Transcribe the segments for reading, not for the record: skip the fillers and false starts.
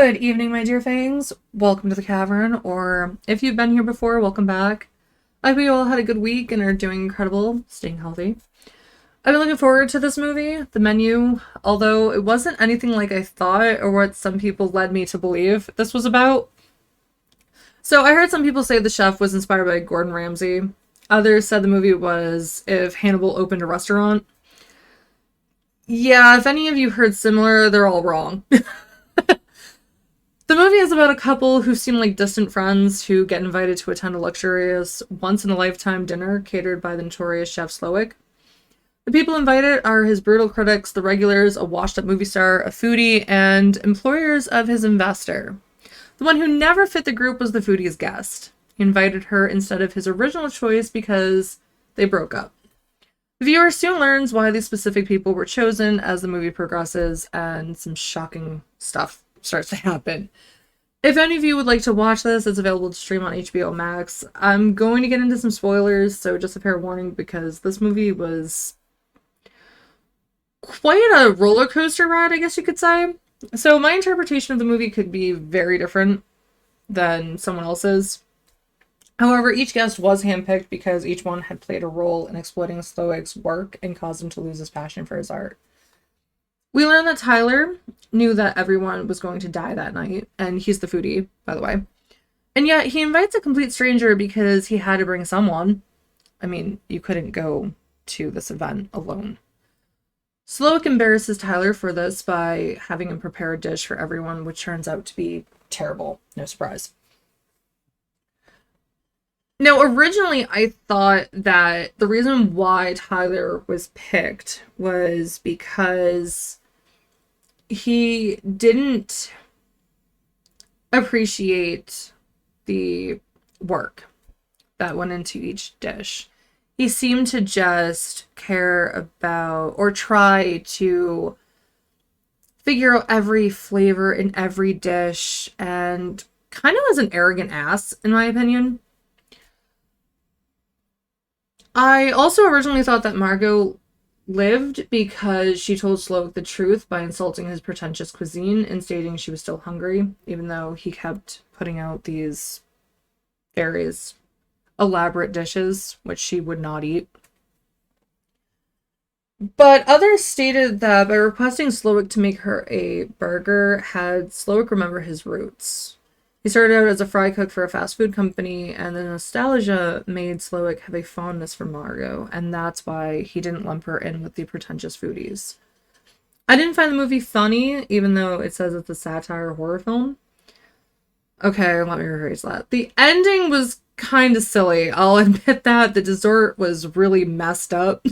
Good evening, my dear fangs. Welcome to the cavern, or if you've been here before, welcome back. I hope you all had a good week and are doing incredible, staying healthy. I've been looking forward to this movie, The Menu, although it wasn't anything like I thought or what some people led me to believe this was about. So I heard some people say the chef was inspired by Gordon Ramsay. Others said the movie was if Hannibal opened a restaurant. Yeah, if any of you heard similar, they're all wrong. The movie is about a couple who seem like distant friends who get invited to attend a luxurious, once-in-a-lifetime dinner catered by the notorious Chef Slowik. The people invited are his brutal critics, the regulars, a washed-up movie star, a foodie, and employers of his investor. The one who never fit the group was the foodie's guest. He invited her instead of his original choice because they broke up. The viewer soon learns why these specific people were chosen as the movie progresses, and some shocking stuff starts to happen. If any of you would like to watch this, it's available to stream on HBO Max. I'm going to get into some spoilers, so just a fair warning because this movie was quite a roller coaster ride, I guess you could say. So my interpretation of the movie could be very different than someone else's. However, each guest was handpicked because each one had played a role in exploiting Slowik's work and caused him to lose his passion for his art. We learned that Tyler knew that everyone was going to die that night, and he's the foodie, by the way. And yet, he invites a complete stranger because he had to bring someone. I mean, you couldn't go to this event alone. Slowik embarrasses Tyler for this by having him prepare a dish for everyone, which turns out to be terrible. No surprise. Now, originally, I thought that the reason why Tyler was picked was because he didn't appreciate the work that went into each dish. He seemed to just care about or try to figure out every flavor in every dish and kind of was an arrogant ass, in my opinion. I also originally thought that Margot lived because she told Slowik the truth by insulting his pretentious cuisine and stating she was still hungry, even though he kept putting out these various elaborate dishes, which she would not eat. But others stated that by requesting Slowik to make her a burger had Slowik remember his roots. He started out as a fry cook for a fast food company, and the nostalgia made Slowik have a fondness for Margot, and that's why he didn't lump her in with the pretentious foodies. I didn't find the movie funny, even though it says it's a satire horror film. Okay, let me rephrase that. The ending was kind of silly, I'll admit that. The dessert was really messed up.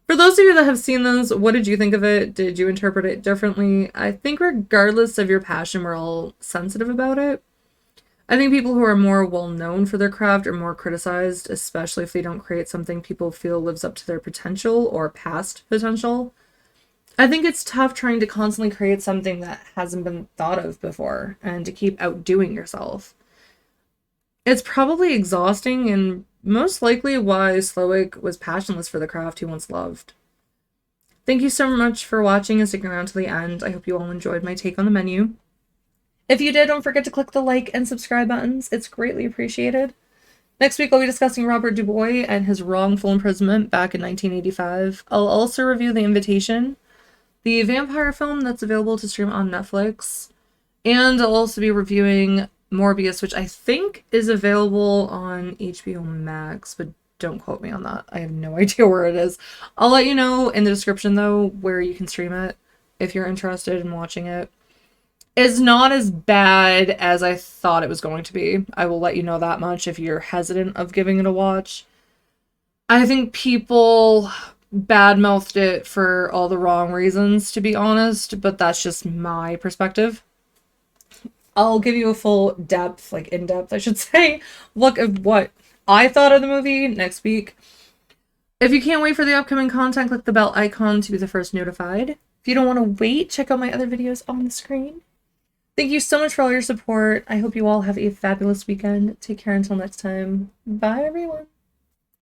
For those of you that have seen this, what did you think of it? Did you interpret it differently? I think regardless of your passion, we're all sensitive about it. I think people who are more well-known for their craft are more criticized, especially if they don't create something people feel lives up to their potential or past potential. I think it's tough trying to constantly create something that hasn't been thought of before and to keep outdoing yourself. It's probably exhausting and most likely why Slowik was passionless for the craft he once loved. Thank you so much for watching and sticking around to the end. I hope you all enjoyed my take on The Menu. If you did, don't forget to click the like and subscribe buttons. It's greatly appreciated. Next week, I'll be discussing Robert Dubois and his wrongful imprisonment back in 1985. I'll also review The Invitation, the vampire film that's available to stream on Netflix, and I'll also be reviewing Morbius, which I think is available on HBO Max, but don't quote me on that. I have no idea where it is. I'll let you know in the description, though, where you can stream it if you're interested in watching it. It's not as bad as I thought it was going to be. I will let you know that much if you're hesitant of giving it a watch. I think people badmouthed it for all the wrong reasons, to be honest, but that's just my perspective. I'll give you a full depth, like in-depth, I should say, look at what I thought of the movie next week. If you can't wait for the upcoming content, click the bell icon to be the first notified. If you don't want to wait, check out my other videos on the screen. Thank you so much for all your support. I hope you all have a fabulous weekend. Take care until next time. Bye, everyone.